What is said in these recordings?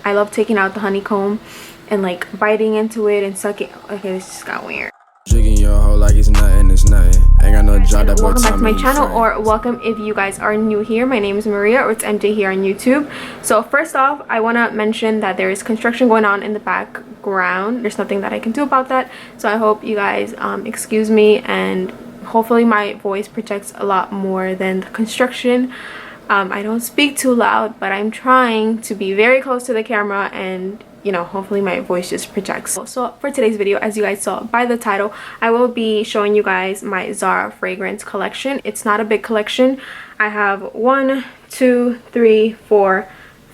I love taking out the honeycomb and like biting into it and sucking. Okay, this just got weird. Jigging your hoe like it's nothing, it's nothing. Ain't got no job that boy. Welcome back to my channel, or welcome if you guys are new here. My name is Maria, or it's MJ here on YouTube. So first off, I want to mention that there is construction going on in the background. There's nothing that I can do about that, so I hope you guys excuse me, and hopefully my voice projects a lot more than the construction. I don't speak too loud, but I'm trying to be very close to the camera, and you know, hopefully my voice just projects. So for today's video, as you guys saw by the title, I will be showing you guys my Zara fragrance collection. It's not a big collection. I have 1, 2, 3, 4,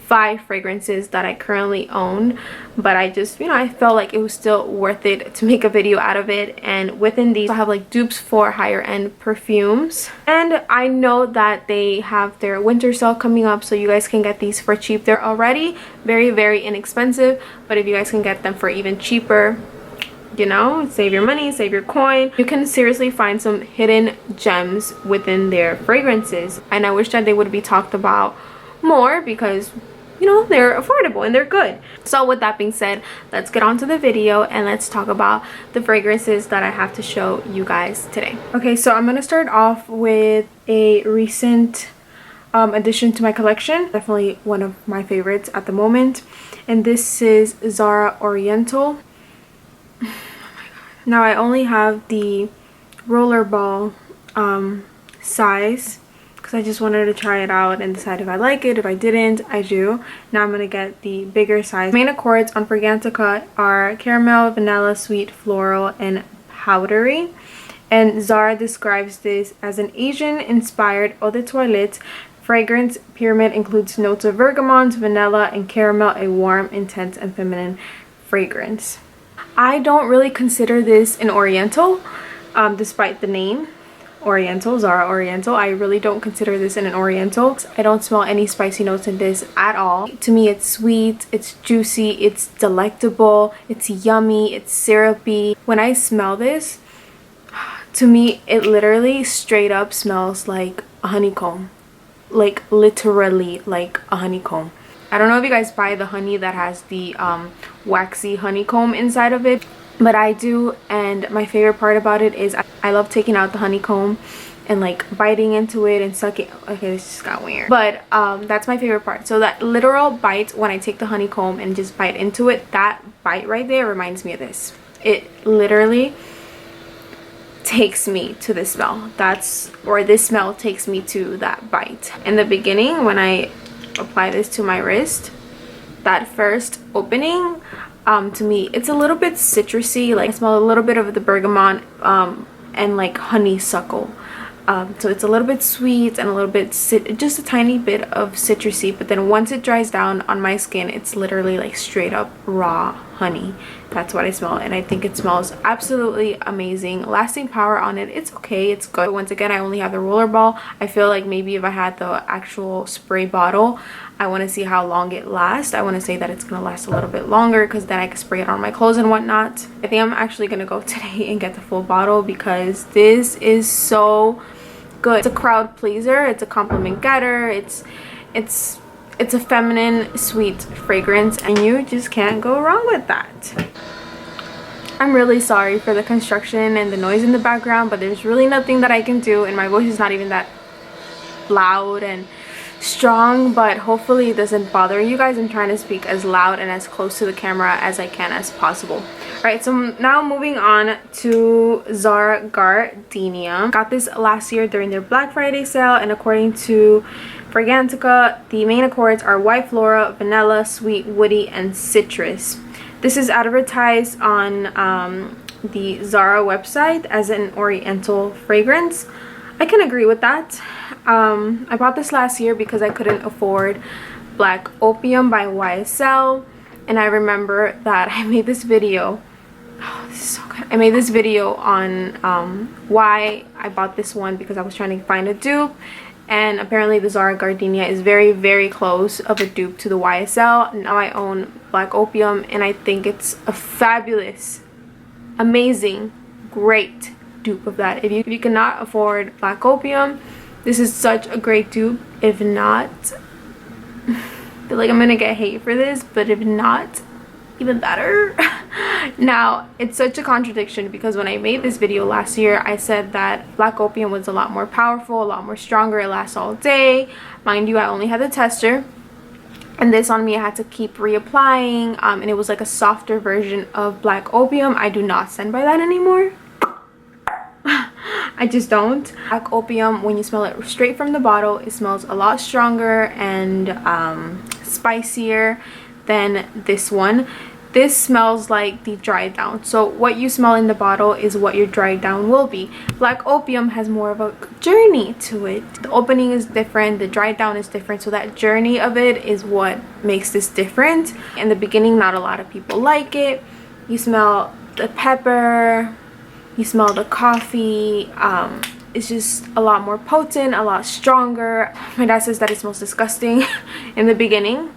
5 fragrances that I currently own, but I just, you know, I felt like it was still worth it to make a video out of it. And within these I have like dupes for higher end perfumes, and I know that they have their winter sale coming up, so you guys can get these for cheap. They're already very inexpensive, but if you guys can get them for even cheaper, you know, save your money, save your coin. You can seriously find some hidden gems within their fragrances, and I wish that they would be talked about more because, you know, they're affordable and they're good. So with that being said, let's get on to the video and let's talk about the fragrances that I have to show you guys today. Okay, so I'm gonna start off with a recent addition to my collection, definitely one of my favorites at the moment, and this is Zara Oriental. Oh my god. Now I only have the rollerball size because I just wanted to try it out and decide if I like it. If I didn't, I do. Now I'm gonna get the bigger size. Main accords on Fragrantica are caramel, vanilla, sweet, floral, and powdery. And Zara describes this as an Asian-inspired eau de toilette fragrance pyramid. Includes notes of bergamot, vanilla, and caramel. A warm, intense, and feminine fragrance. I don't really consider this an Oriental, despite the name. Oriental, Zara Oriental. I really don't consider this an Oriental. I don't smell any spicy notes in this at all. To me, it's sweet, it's juicy, it's delectable, it's yummy, it's syrupy. When I smell this, to me, it literally straight up smells like a honeycomb. Like literally like a honeycomb. I don't know if you guys buy the honey that has the waxy honeycomb inside of it, but I do, and my favorite part about it is I love taking out the honeycomb and like biting into it and sucking. Okay, this just got weird, but that's my favorite part. So that literal bite when I take the honeycomb and just bite into it, that bite right there reminds me of this. It literally takes me to the smell. This smell takes me to that bite. In the beginning, when I apply this to my wrist, that first opening, to me it's a little bit citrusy. Like I smell a little bit of the bergamot and like honeysuckle, so it's a little bit sweet and a little bit just a tiny bit of citrusy, but then once it dries down on my skin, it's literally like straight up raw honey. That's what I smell, and I think it smells absolutely amazing. Lasting power on it, it's okay, it's good. Once again, I only have the rollerball. I feel like maybe if I had the actual spray bottle, I want to see how long it lasts. I want to say that it's gonna last a little bit longer because then I can spray it on my clothes and whatnot. I think I'm actually gonna go today and get the full bottle because this is so good. It's a crowd pleaser, it's a compliment getter, it's a feminine sweet fragrance, and you just can't go wrong with that. I'm really sorry for the construction and the noise in the background, but there's really nothing that I can do, and my voice is not even that loud and strong, but hopefully it doesn't bother you guys. I'm trying to speak as loud and as close to the camera as I can as possible. Alright, so now moving on to Zara Gardenia. Got this last year during their Black Friday sale, and according to Fragrantica, the main accords are white flora, vanilla, sweet, woody, and citrus. This is advertised on the Zara website as an Oriental fragrance. I can agree with that. I bought this last year because I couldn't afford Black Opium by YSL, and I remember that I made this video. Oh, this is so good. I made this video on why I bought this one, because I was trying to find a dupe, and apparently the Zara Gardenia is very close of a dupe to the YSL. Now I own Black Opium, and I think it's a fabulous, amazing, great dupe of that. If you cannot afford Black Opium, this is such a great dupe. If not, feel like I'm gonna get hate for this, but if not, even better. Now, it's such a contradiction because when I made this video last year, I said that Black Opium was a lot more powerful, a lot more stronger, it lasts all day. Mind you, I only had the tester, and this on me I had to keep reapplying, and it was like a softer version of Black Opium. I do not stand by that anymore. I just don't. Black Opium, when you smell it straight from the bottle, it smells a lot stronger and spicier than this one. This smells like the dried down. So what you smell in the bottle is what your dried down will be. Black Opium has more of a journey to it. The opening is different, the dried down is different, so that journey of it is what makes this different. In the beginning, not a lot of people like it. You smell the pepper, you smell the coffee. It's just a lot more potent, a lot stronger. My dad says that it smells disgusting in the beginning,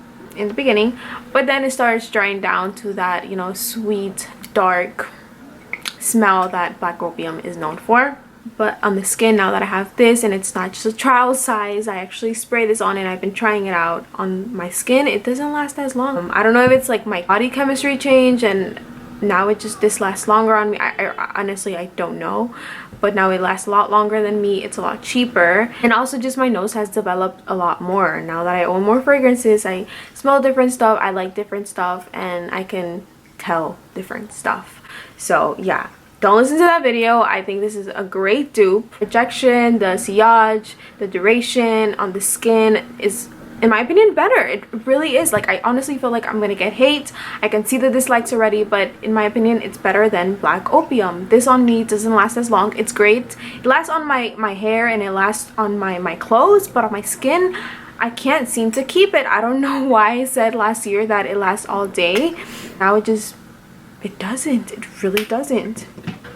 but then it starts drying down to that, you know, sweet, dark smell that Black Opium is known for. But on the skin, now that I have this and it's not just a trial size, I actually spray this on and I've been trying it out on my skin. It doesn't last as long. I don't know if it's like my body chemistry change and now this lasts longer on me. I honestly, I don't know, but now it lasts a lot longer than me. It's a lot cheaper, and also just my nose has developed a lot more now that I own more fragrances. I smell different stuff, I like different stuff, and I can tell different stuff. So yeah, don't listen to that video. I think this is a great dupe. Projection, the sillage, the duration on the skin is, in my opinion, better. It really is. Like, I honestly feel like I'm gonna get hate. I can see the dislikes already, but in my opinion, it's better than Black Opium. This on me doesn't last as long. It's great. It lasts on my hair and it lasts on my clothes, but on my skin, I can't seem to keep it. I don't know why I said last year that it lasts all day. Now it doesn't. It really doesn't.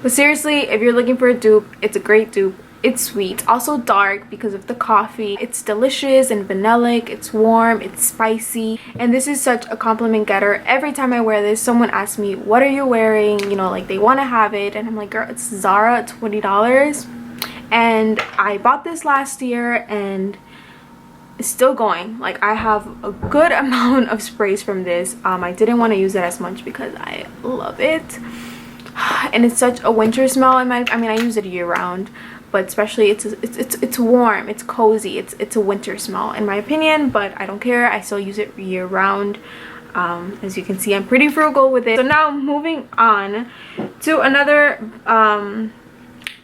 But seriously, if you're looking for a dupe, it's a great dupe. It's sweet, also dark because of the coffee. It's delicious and vanillic, it's warm, it's spicy, and this is such a compliment getter. Every time I wear this, someone asks me, what are you wearing? You know, like they want to have it, and I'm like, girl, it's Zara, $20. And I bought this last year and it's still going. Like, I have a good amount of sprays from this. I didn't want to use it as much because I love it, and it's such a winter smell. I mean, I use it year round, but especially it's warm, it's cozy, it's a winter smell in my opinion, but I don't care. I still use it year round. As you can see, I'm pretty frugal with it. So now moving on to another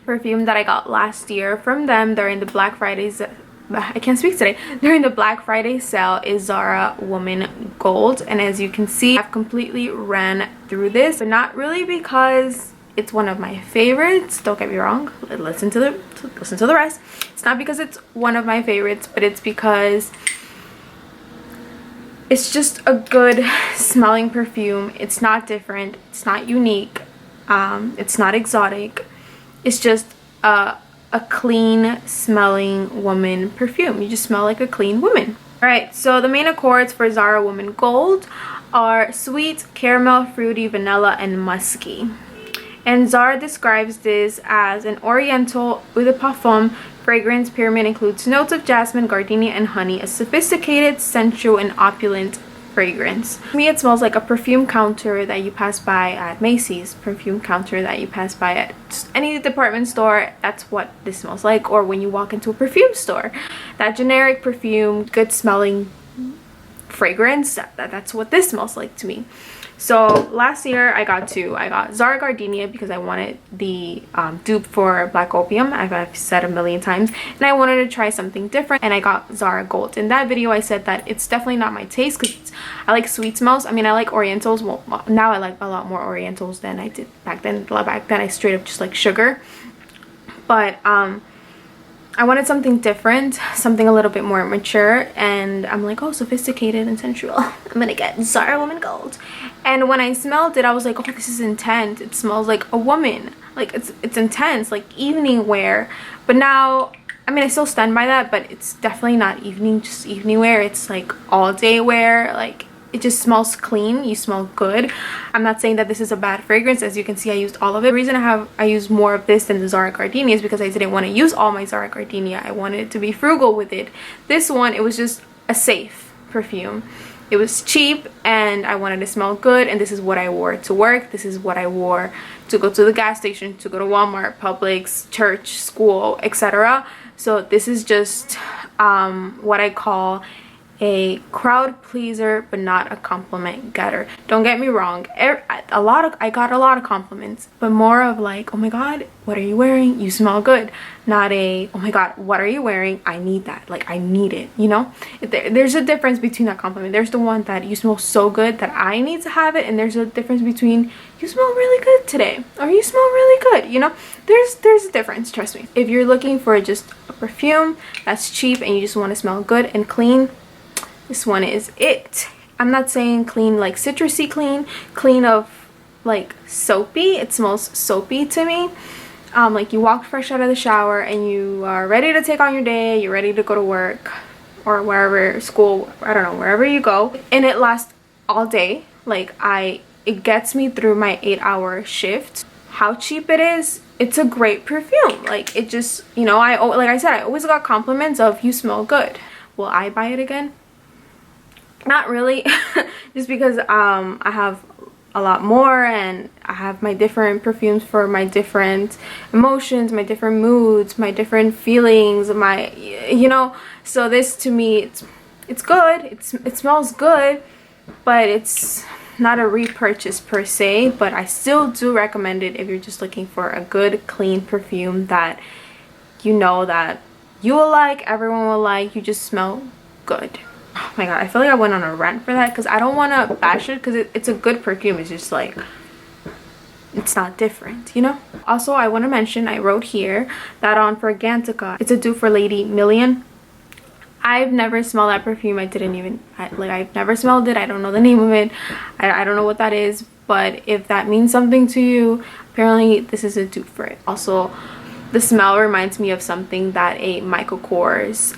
perfume that I got last year from them during the Black Fridays. I can't speak today. During the Black Friday sale is Zara Woman Gold, and as you can see, I've completely ran through this, but not really because it's one of my favorites. Don't get me wrong. Listen to the rest. It's not because it's one of my favorites, but it's because it's just a good smelling perfume. It's not different. It's not unique. It's not exotic. It's just a clean smelling woman perfume. You just smell like a clean woman. All right. So the main accords for Zara Woman Gold are sweet, caramel, fruity, vanilla, and musky. And Zara describes this as an Oriental eau de parfum fragrance. Pyramid includes notes of jasmine, gardenia, and honey. A sophisticated, sensual, and opulent fragrance. To me, it smells like a perfume counter that you pass by at Macy's, perfume counter that you pass by at just any department store. That's what this smells like. Or when you walk into a perfume store, that generic perfume, good smelling fragrance, that's what this smells like to me. So last year I got two. I got Zara Gardenia because I wanted the dupe for Black Opium. I've said a million times, and I wanted to try something different, and I got Zara Gold. In that video I said that it's definitely not my taste because I like sweet smells. I mean, I like Orientals. Well, now I like a lot more Orientals than I did back then. Back then I straight up just like sugar, but I wanted something different, something a little bit more mature, and I'm like, oh, sophisticated and sensual. I'm gonna get Zara Woman Gold. And when I smelled it, I was like, oh, this is intense. It smells like a woman. Like, it's intense, like evening wear. But now, I mean, I still stand by that, but it's definitely not just evening wear. It's like all day wear. Like, it just smells clean. You smell good. I'm not saying that this is a bad fragrance. As you can see, I used all of it. The reason I use more of this than the Zara Gardenia is because I didn't want to use all my Zara Gardenia. I wanted to be frugal with it. This one, it was just a safe perfume. It was cheap and I wanted to smell good, and this is what I wore to work. This is what I wore to go to the gas station, to go to Walmart, Publix, church, school, etc. So this is just what I call a crowd pleaser but not a compliment getter. Don't get me wrong, I got a lot of compliments, but more of like, oh my god, what are you wearing, you smell good, not a oh my god, what are you wearing, I need that, like I need it, you know. There's a difference between that compliment. There's the one that you smell so good that I need to have it, and there's a difference between you smell really good today or you smell really good, you know. There's a difference, trust me. If you're looking for just a perfume that's cheap and you just want to smell good and clean, this one is it. I'm not saying clean like citrusy clean of like soapy. It smells soapy to me. Like you walk fresh out of the shower and you are ready to take on your day, you're ready to go to work or wherever, school, I don't know, wherever you go, and it lasts all day. Like it gets me through my 8-hour shift. How cheap it is, it's a great perfume. Like it just, you know, like I said, I always got compliments of you smell good. Will I buy it again? Not really. Just because I have a lot more and I have my different perfumes for my different emotions, my different moods, my different feelings, my, you know. So this to me, it's good, it smells good, but it's not a repurchase per se. But I still do recommend it if you're just looking for a good clean perfume that you know that you will like, everyone will like, you just smell good. Oh my god, I feel like I went on a rant for that because I don't want to bash it because it's a good perfume. It's just like, it's not different, you know. Also, I want to mention, I wrote here that on Fragrantica, it's a dupe for Lady Million. I've never smelled that perfume. I've never smelled it. I don't know the name of it. I don't know what that is, but if that means something to you, apparently this is a dupe for it. Also, the smell reminds me of something that a Michael Kors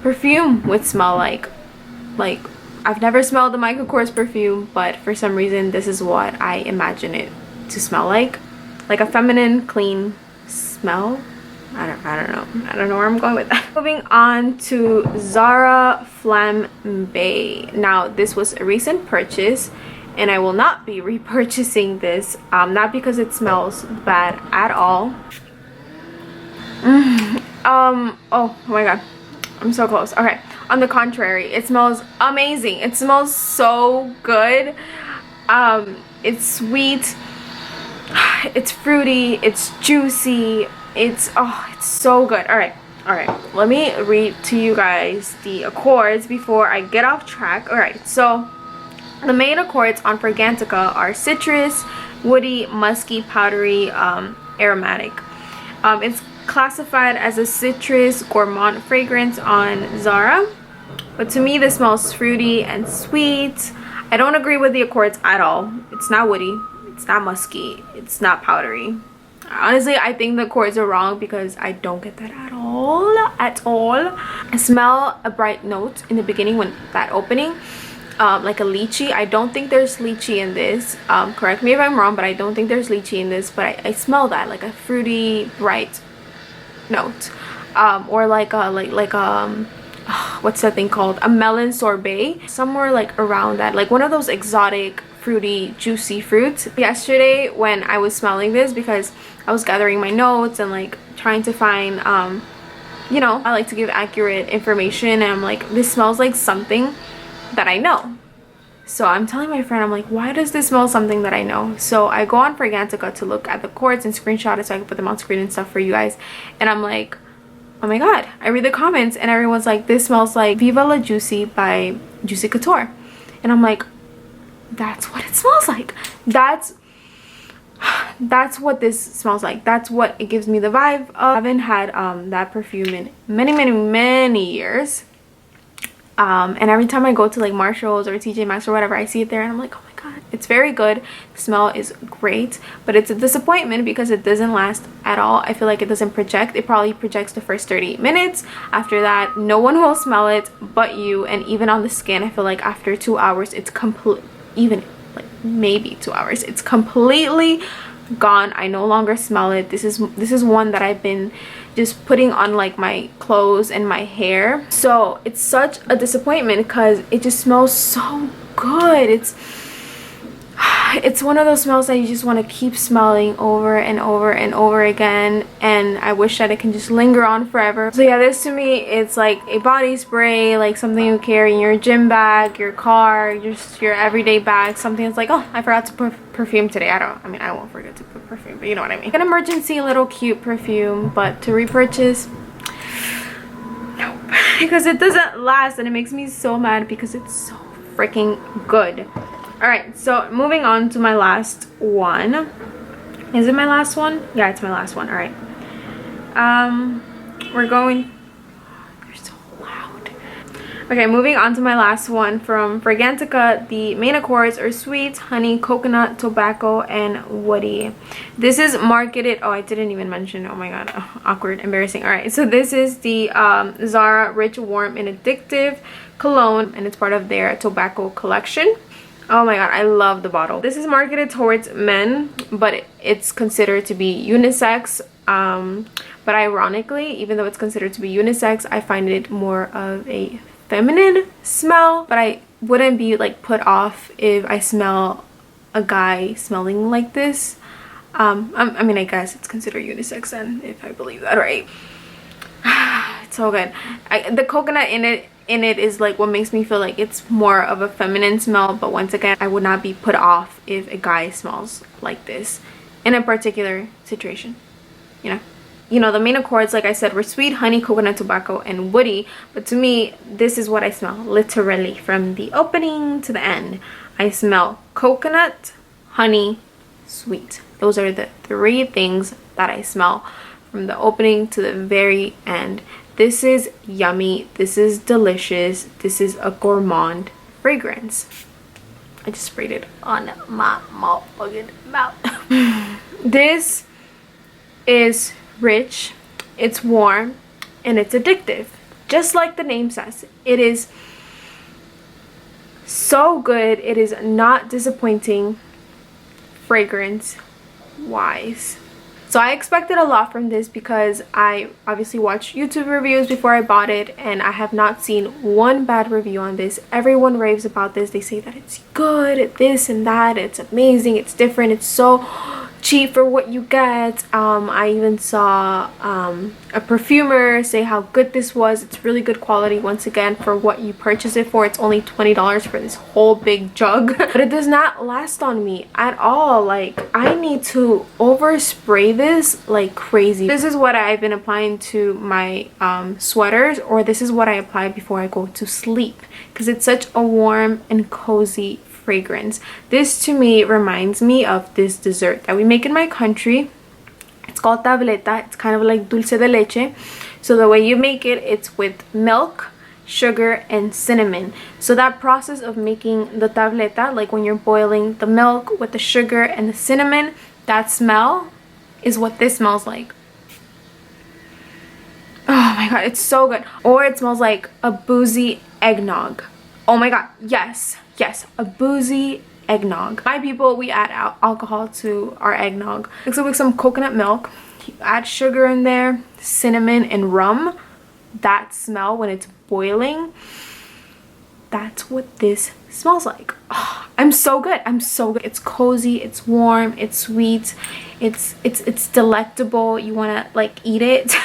perfume would smell like. I've never smelled the Michael Kors perfume, but for some reason this is what I imagine it to smell like a feminine clean smell. I don't know where I'm going with that. Moving on to Zara Flambe. Now this was a recent purchase and I will not be repurchasing this, not because it smells bad at all. Oh my god, I'm so close. Okay, on the contrary, it smells amazing. It smells so good. It's sweet, it's fruity, it's juicy, it's so good. All right, let me read to you guys the accords before I get off track. All right, so the main accords on Fragrantica are citrus, woody, musky, powdery, aromatic. It's classified as a citrus gourmand fragrance on Zara, but to me this smells fruity and sweet. I don't agree with the accords at all. It's not woody, it's not musky, it's not powdery. Honestly, I think the accords are wrong because I don't get that at all. I smell a bright note in the beginning when that opening, like a lychee. I don't think there's lychee in this. Correct me if I'm wrong, but I don't think there's lychee in this, but I smell that, like a fruity bright note, or like what's that thing called, a melon sorbet, somewhere like around that, like one of those exotic fruity juicy fruits. Yesterday when I was smelling this, because I was gathering my notes and like trying to find you know, I like to give accurate information, and I'm like, this smells like something that I know. So I'm telling my friend, I'm like, why does this smell something that I know? So I go on Fragrantica to look at the accords and screenshot it so I can put them on screen and stuff for you guys. And I'm like, oh my god, I read the comments and everyone's like, this smells like Viva La Juicy by Juicy Couture. And I'm like, that's what it smells like. That's what this smells like. That's what it gives me the vibe of. I haven't had that perfume in many years. And every time I go to like Marshall's or TJ Maxx or whatever, I see it there and I'm like, oh my god, it's very good. The smell is great, but it's a disappointment because it doesn't last at all. I feel like it doesn't project. It probably projects the first 30 minutes. After that, no one will smell it but you. And even on the skin, I feel like after 2 hours, it's complete, even like maybe 2 hours, it's completely gone. I no longer smell it. This is one that I've been just putting on like my clothes and my hair. So it's such a disappointment because it just smells so good. It's one of those smells that you just want to keep smelling over and over and over again, and I wish that it can just linger on forever. So yeah, this to me, it's like a body spray, like something you carry in your gym bag, your car, just your everyday bag, something that's like, oh, I forgot to put perfume today. I mean I won't forget to put perfume, but you know what I mean. Like an emergency little cute perfume, but to repurchase, nope. Because it doesn't last, and it makes me so mad because it's so freaking good. All right, so moving on to my last one. Is it my last one? Yeah, it's my last one. All right. We're going, they're so loud. Okay, moving on to my last one from Fragrantica. The main accords are sweet, honey, coconut, tobacco, and woody. This is marketed, oh, I didn't even mention, oh my god, oh, awkward, embarrassing. All right, so this is the Zara Rich, Warm, and Addictive cologne, and it's part of their tobacco collection. Oh my god, I love the bottle. This is marketed towards men, but it's considered to be unisex. But ironically, even though it's considered to be unisex, I find it more of a feminine smell. But I wouldn't be like put off if I smell a guy smelling like this. I mean, I guess it's considered unisex then, if I believe that, right? It's so good. The coconut in it is like what makes me feel like it's more of a feminine smell, but once again, I would not be put off if a guy smells like this in a particular situation, you know. The main accords, like I said, were sweet, honey, coconut, tobacco, and woody, but to me, this is what I smell literally from the opening to the end. I smell coconut, honey, sweet. Those are the three things that I smell from the opening to the very end. This is yummy. This is delicious. This is a gourmand fragrance. I just sprayed it on my motherfucking mouth. This is rich, it's warm, and it's addictive. Just like the name says. It is so good. It is not disappointing fragrance wise. So I expected a lot from this because I obviously watched YouTube reviews before I bought it, and I have not seen one bad review on this. Everyone raves about this. They say that it's good, this and that, it's amazing, it's different, it's so cheap for what you get. I even saw a perfumer say how good this was. It's really good quality. Once again, for what you purchase it for, it's only $20 for this whole big jug. But it does not last on me at all. Like, I need to overspray this like crazy. This is what I've been applying to my sweaters, or this is what I apply before I go to sleep, because it's such a warm and cozy fragrance. This to me reminds me of this dessert that we make in my country. It's called tableta. It's kind of like dulce de leche. So the way you make it, it's with milk, sugar, and cinnamon. So that process of making the tableta, like when you're boiling the milk with the sugar and the cinnamon, that smell is what this smells like. Oh my god, it's so good. Or it smells like a boozy eggnog. Oh my god, yes, a boozy eggnog. My people, we add alcohol to our eggnog. Mix it with some coconut milk, you add sugar in there, cinnamon, and rum. That smell when it's boiling, that's what this smells like. Oh, I'm so good. It's cozy, it's warm, it's sweet, it's delectable. You want to like eat it.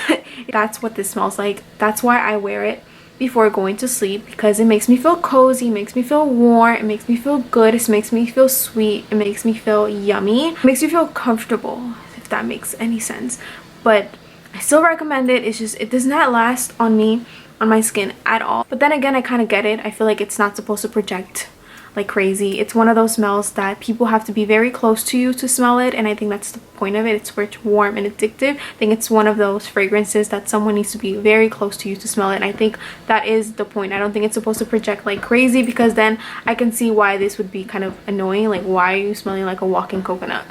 That's what this smells like. That's why I wear it before going to sleep, because it makes me feel cozy, it makes me feel warm, it makes me feel good, it makes me feel sweet, it makes me feel yummy, it makes me feel comfortable, if that makes any sense. But I still recommend it. It's just, it does not last on me, on my skin at all. But then again, I kind of get it. I feel like it's not supposed to project like crazy. It's one of those smells that people have to be very close to you to smell it, and I think that's the point of it. It's rich, warm, and addictive. I think it's one of those fragrances that someone needs to be very close to you to smell it, and I think that is the point. I don't think it's supposed to project like crazy, because then I can see why this would be kind of annoying. Like, why are you smelling like a walking coconut?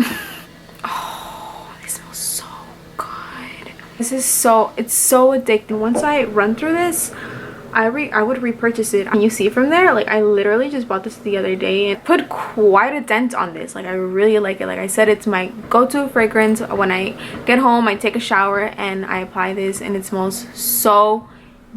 Oh, this smells so good. This is so, it's so addictive. Once I run through this, I would repurchase it. And you see from there, like I literally just bought this the other day and put quite a dent on this. Like I really like it. Like I said, it's my go-to fragrance. When I get home, I take a shower and I apply this, and it smells so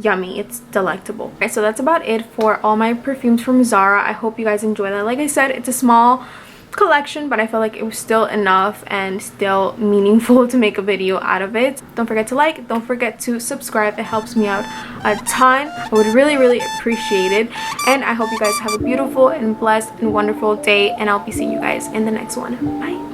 yummy. It's delectable. Okay, so that's about it for all my perfumes from Zara. I hope you guys enjoy that. Like I said, it's a small collection, but I felt like it was still enough and still meaningful to make a video out of it. Don't forget to like, don't forget to subscribe. It helps me out a ton. I would really appreciate it, and I hope you guys have a beautiful and blessed and wonderful day, and I'll be seeing you guys in the next one. Bye.